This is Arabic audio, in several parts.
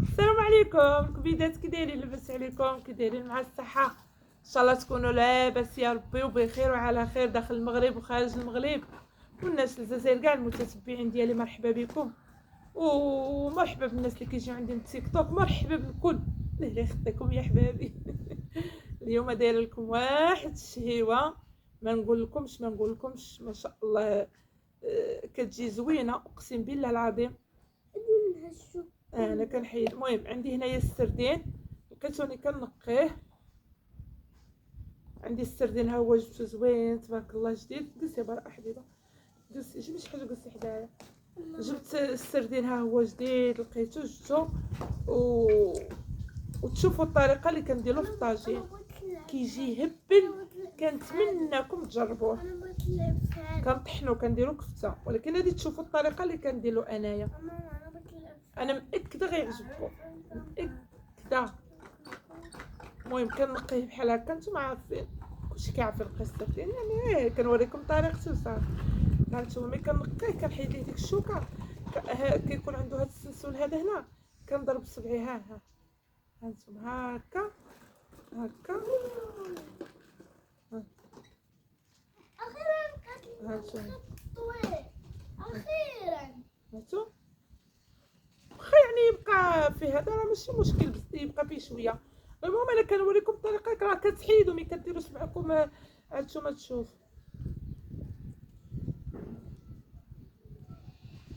السلام عليكم كبيدات، كي دايرين؟ لاباس عليكم؟ كي دايرين مع الصحه؟ ان شاء الله تكونوا لاباس يا ربي وبخير وعلى خير داخل المغرب وخارج المغرب، والناس الجزائر كاع المتتبعين ديالي مرحبا بكم، ومرحبا بالناس اللي كيجيو عندي من التيك توك، مرحبا بالكل. الله يخطيكم يا حبابي. اليوم دايره لكم واحد الشهيوه، ما نقول لكمش ما شاء الله. كتجي زوينه اقسم بالله العظيم. انا كنحيد. المهم عندي هنايا السردين، لقيتوني كنقيه. عندي السردين ها هو جبتو زوين تبارك الله جديد. جلسي برا حبيبه، جلسي جيبي شي حاجه، جلسي حدايا. جبت السردين ها هو جديد، لقيتو جبتو وتشوفوا الطريقه اللي كنديرو في الطاجين، كيجي هبل. كنتمنىكم تجربوه. كنطحنو كنديرو كفته، ولكن غادي تشوفوا الطريقه اللي كنديرو انايا. انا مأكده غيعجبكم، مأكده. المهم كنقيه بحال هكا، نتوما عارفين كلشي كيعرف القصه ديالي، يعني كنوريكم طريقتي وصافي. هانتوما ملي كنقيه كنحيد ليه ديك الشوكه، كيكون عنده هاد السلسول هذا هنا، كنضرب صبعي ها هانتوما هكا هكا. هانتوما هانتو واخا يعني يبقى فيه هذا، راه ماشي مشكل، بس يبقى فيه شويه. المهم انا كنوريكم الطريقه، راه كتحيدوا ملي كديروا صبعكم. هانتوما تشوف،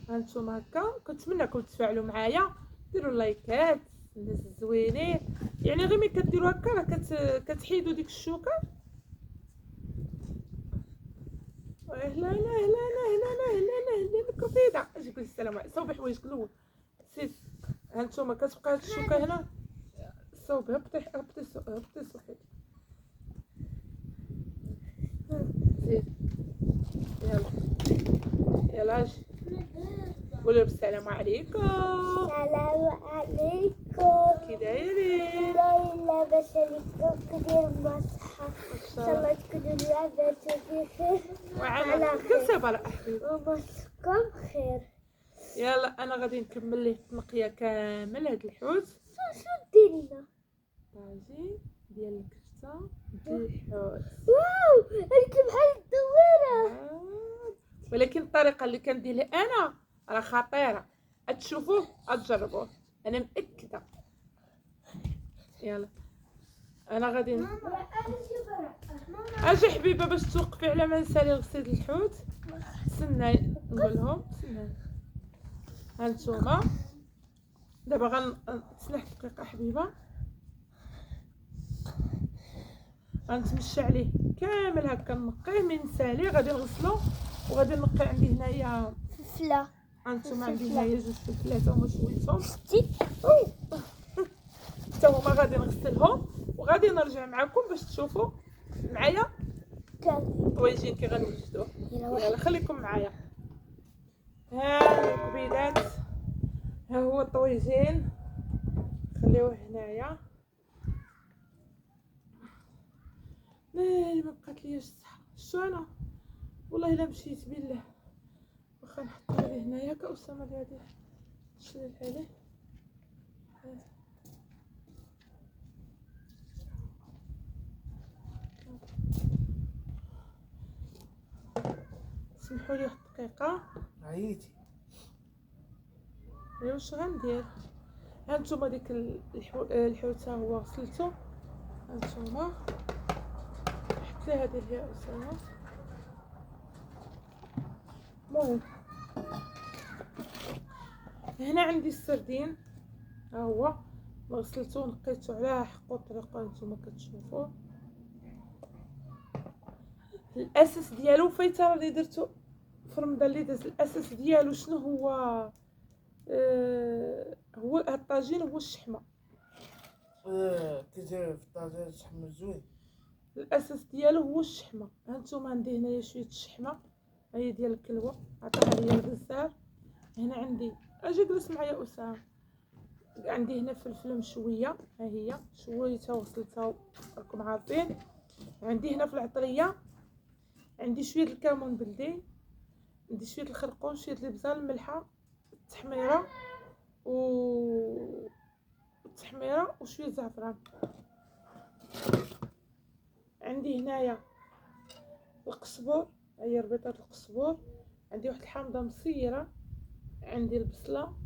هانتوما هكا. كنتمنىكم تفاعلوا معايا، ديروا لايكات الناس الزوينين. يعني غير ملي كديروا هكا راه كتحيدوا ديك الشوكه. لا لا لا لا لا لا لا لا الكفيده. اجي قول السلام عليكم، صوبي حوايجك الاول سير. هانتوما كتبقى هاد الشوكه هنا، صوبي هبطي صحيح. زيد يلا يلا اجي قولوا السلام عليكم. السلام عليكم. كي دايرين؟ لاباس عليكم؟ كدير مصحة؟ ان شاء الله تكونوا لاباس بخير وعلى خير برا حبيبي، ومسكم خير. يلا انا غادي نكمل ليه التنقيه كامل هاد الحوت. شو ديرنا؟ طاجين ديال الكفته بالحوت. واو انت بحال الدويرة. ولكن الطريقه اللي كندير انا راه خطيره، تشوفوه تجربوه، انا مأكده. يلا انا غادي اجي حبيبه باش توقفي على ما نسالي غسيل الحوت. تسناي نقول لهم تسناي. هانتوما دابا غنتسنى دقيقه حبيبه، غنتمشى عليه كامل هكا، نقيه من نسالي. غادي نغسلو وغادي نقي. عندي هنايا فلفلة. هانتوما، عندي هنايا جوج فلفلات هما شويتهم شتي حتى هما غادي نغسلهم، وغادي نرجع معكم باش تشوفوا معايا الطويجين كي غنوجدوه. يلا خليكم معايا. ها الكبيدات، ها هو الطويجين، خليوه هنايا. ما بقات ليش الصحه. شو انا والله الا مشيت بالله. واخا نحط هذه هنايا كأسامه هذه نشري عليه. سمحوا لي واحد الدقيقه. عييتي؟ ايوا واش غندير؟ هانتوما ديك الحوت ها هو غسلته. هانتوما حط لي هذه هي اسامه. المهم هنا عندي السردين ها هو غسلته ونقيته على حقو الطريقه نتوما كتشوفوا. الاساس ديالو فايته اللي درتو في رمضان اللي داز. الاساس ديالو شنو هو؟ هو هاد الطاجين هو الشحمه. كيدير في الطاجين شحم زوين. الاساس ديالو هو الشحمه. هانتوما عندي هنايا شويه الشحمه، هي ديال الكلوه، عطاها ليا الغزال. هنا عندي، اجي جلس معايا اسامه. عندي هنا فلفله مشويه، ها هي شويتها وغسلتها راكم عارفين. عندي هنا في العطريه عندي شويه الكمون بلدي، عندي شويه الخرقوم، شويه الابزار، الملحه، التحميره، و وشويه زعفران. عندي هنايا القزبور، هي ربيطات القزبور. عندي واحد الحامضه مصيره. عندي البصله.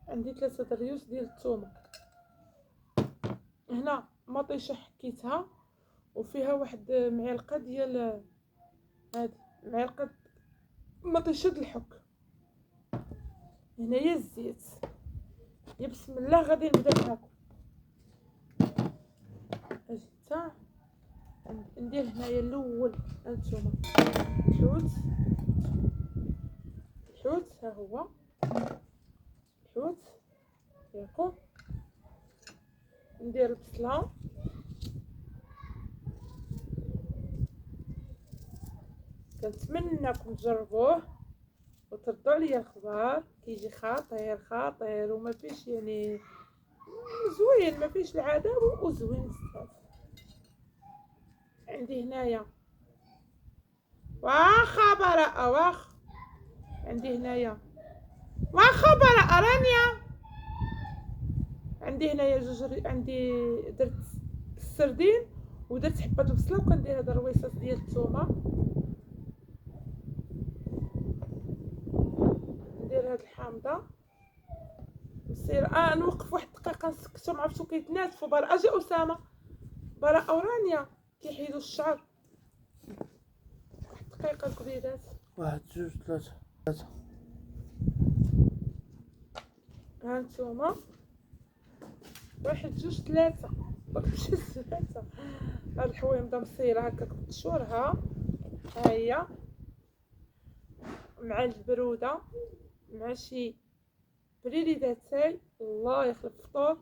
عندي 3 الريوس ديال الثومه. هنا مطيشه حكيتها وفيها واحد معلقه ديال هادي، معلقه مطيشه د الحك. هنايا الزيت. يا بسم الله غادي نبدا معاكم. اجي حتى ندير هنايا الاول هانتوما الحوت. ها هو الحوت ياكو. ندير البصله. كنتمنىكم تجربوه وتردوا عليا الخبر. كيجي خطير وما فيش يعني زوين، ما فيش العذاب وزوين بزاف. عندي هنايا واخا براءه عندي هنايا واخا براءه رانيا. عندي هنايا عندي درت السردين ودرت حبه البصله وكندير هاد الرويصات ديال الثومه. ندير هاد الحامضه نصير نوقف واحد الدقيقه نسكتو. معرفتو كيتناتفوا براءه. اجي اسامه براءه ورانيا كيحيدوا الشعر. واحد الدقيقه الكبيدات. 1 2 3. هانتوما 1 2 3 ماشي 3. هاد الحويمضه مصيره هكاك بقشورها. ها هي مع البروده مع شي بريدي داتاي. الله يخلف فطور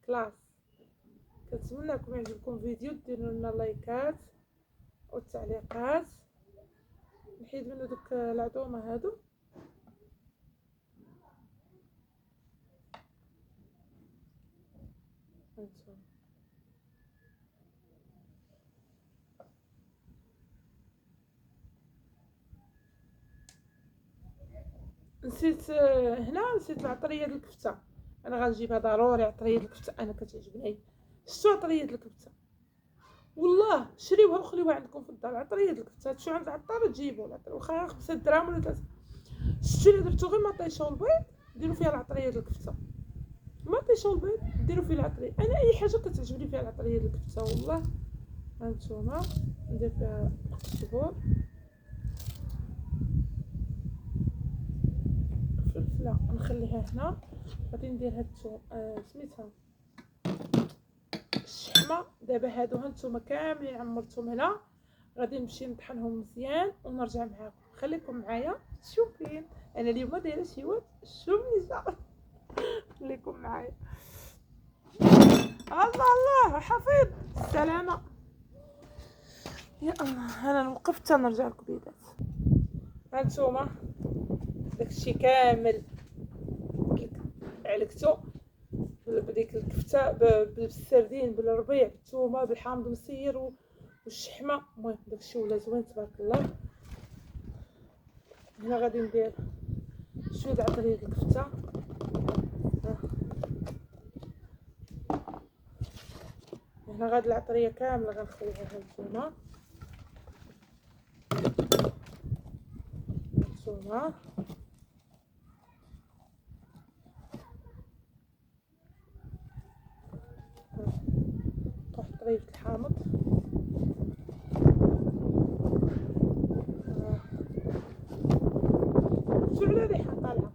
كلاس. كنتمنىكم يعجبكم الفيديو، ديروا لنا لايكات والتعليقات. نحيد منو دوك العظومه هادو. هانتوما نسيت نسيت العطريه ديال الكفته. انا غنجيبها ضروري. عطريه ديال الكفته انا كتعجبني. شتو عطريه ديال الكفته والله شريوها وخليوها عندكم في الدار. عطريه ديال الكفته تمشيو عند العطار تجيبوا العطريه واخا 5 دراهم ولا 3. شتو الا درتو غير مطيشه والبيض ديروا فيها العطريه ديال الكفته. مطيشه والبيض ديروا فيه العطريه. انا اي حاجه كتعجبني فيها العطريه ديال الكفته والله. هانتوما ندير فيها القزبور فلفله نخليها هنا. غادي ندير هاد سميتها الشحمه. دابا هادو هانتوما كاملين عمرتهم هنا. غادي نمشي نطحنهم مزيان ونرجع معاكم. خليكم معايا شوفين انا اليوم دايره شي واد شوفني. خليكم معايا. الله حفيظ السلامه يا الله. انا نوقف حتى نرجع لكم بيدات. هانتوما داكشي كامل علقتو بديك الكفته بالسردين بالربيع بالثومه بالحامض المسير والشحمه. المهم داكشي ولا زوين تبارك الله. هنا غادي ندير شويه د عطريه الكفته. هنا غاد العطريه كامله غنخليها هانتوما. طيب طريقة الحامض. شو على ريحة طالعة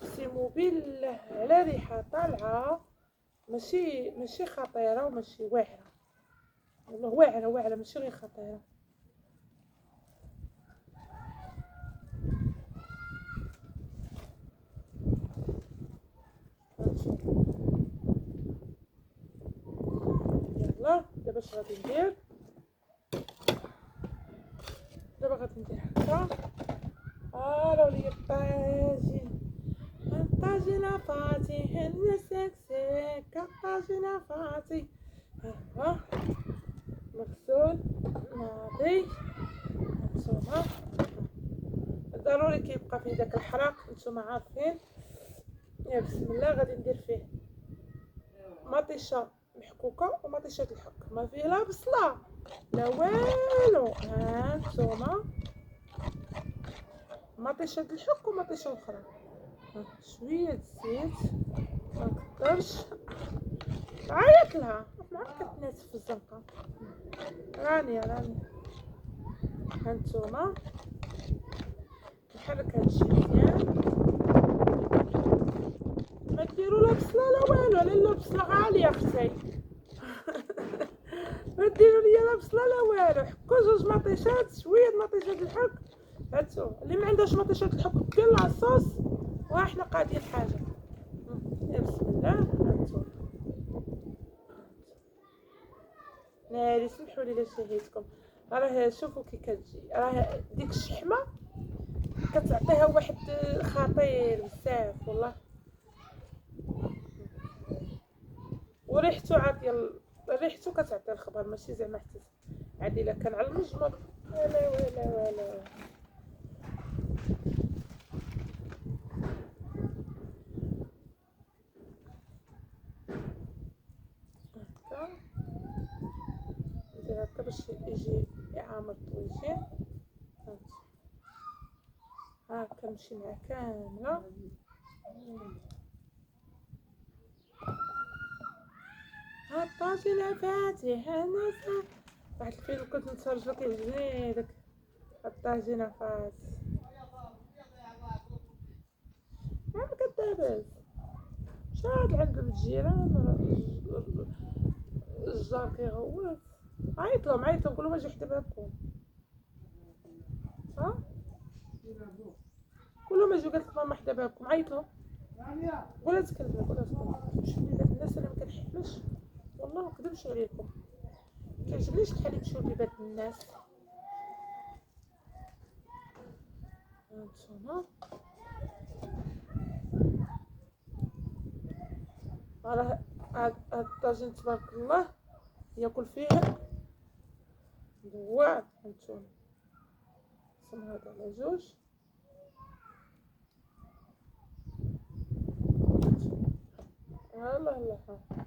سيمو بالله، على ريحة طالعة ماشي خطيرة وماشي واعرة. والله واعرة ماشي غير خطيرة. يلا دابا اش غادي ندير. دابا غادي ندير هكا. لو لي طاجين فاتي هنا سكسي طاجين فاتي. ها مغسول ناضي. هانتوما ضروري كيبقى فيه داك الحراق نتوما عارفين. يا بسم الله غادي ندير فيه مطيشه محكوكه ومطيشه الحك، ما فيه لا بصله لا والو. ها نتوما مطيشه الحك ومطيشه اخرى. شويه الزيت ما نكثرش، عيط لها معاك كتناسف في الزنقه. راني هانتوما نحرك هادشي مزيان، ما ديروا لا بصله لا والو، لا بصله غاليه اختي ما ديروا ليا لا بصله لا والو. حكوا جوج مطيشات شويه د مطيشات الحك. هاتو اللي ما عندهاش مطيشات الحك دير لاصوص وحنا قاعدين حاجه. يا بسم الله. هانتو ناري سمحوا لي الا شهيتكم. راه شوفوا كي كتجي، راه ديك الشحمه كتعطيها واحد خطير بزاف والله، وريحته عاد ريحته كتعطي الخبر، ماشي زعما حتى عادي الا كان على المجمر ولا. هكا ندير هكا باش يجي يعامر طويجين. هاكا نمشي مع كامله. ها الطاجين فاتح انا واحد الفيلم كنت نتفرج له كيعجبني داك الطاجين فاتح. ما كدابز شاد عند الجيران الجار كيغوت. عيطلهم قولوا اجي حدا بكم. ها كلهم اجيو قالت ماما حدا بكم. عيطلهم قولها تكلمك مش وليدات الناس انا ما كنحملش والله ما نكذبش عليكم، كيعجبنيش الحال يمشيو لبيبات الناس. هانتوما راه هاد الطاجين تبارك الله ياكل فيه دوار. هانتوما نقسم هذا على جوج. الله صافي.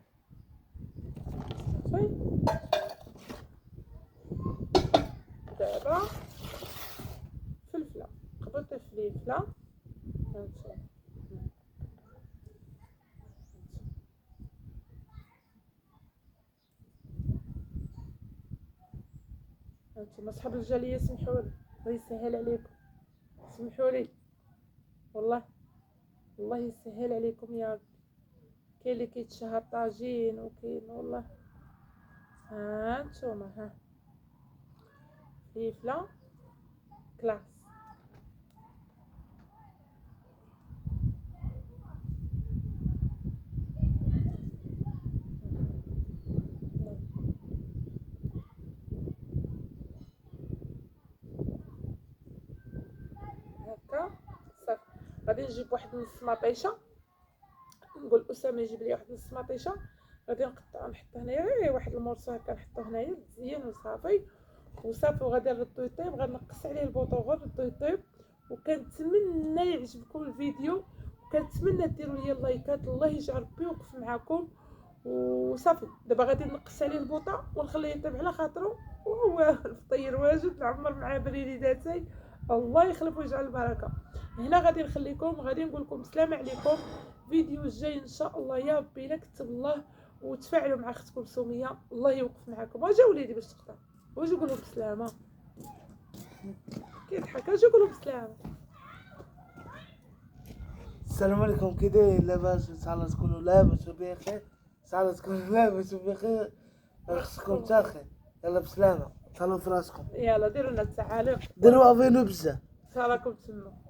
دابا فلفله قبلت الفلفله. هانتوما صحاب الجاليه سمحولي الله يسهل عليكم، سمحولي والله يسهل عليكم يا رب. كاين اللي كيتشهى طاجين وكاين والله. هانتوما ها فلفله كلاس. هكا صافي غادي نجيب واحد نص مطيشه، نقول اسامه يجيب لي واحد نص مطيشه، غادي نقطع نحط هنايا غير واحد المورصه هكا نحطو هنايا مزيان وصافي وغادي نردو يطيب. غنقص عليه البوطوغ نردو يطيب. وكنتمنى يعجبكم الفيديو، وكنتمنى ديروا لي اللايكات. الله يجعل ربي يوقف معكم وصافي. دابا غادي نقص عليه البوطه ونخليه يطيب على خاطرو، وهو الفطير واجد نعمر مع بريداتي. الله يخلف ويجعل البركه. هنا غادي نخليكم، غادي نقول لكم السلام عليكم. فيديو الجاي ان شاء الله يا ربي الا كتب الله، وتفاعلوا مع اختكم سميه. الله يوقف معكم. واجا وليدي باش تقطع واجي يقولوا بسلامه. كيضحك اجي يقولوا بسلامه. السلام عليكم. كي داير؟ لاباس؟ ان شاء الله تكونوا لاباس وبخير. ان شاء الله تكونوا لاباس وبخير. خصكم تاخير. يلا بسلامه. صلوا في راسكم. يلا ديروا لنا التعاليق، ديروا افينو بزاف. راكم تما.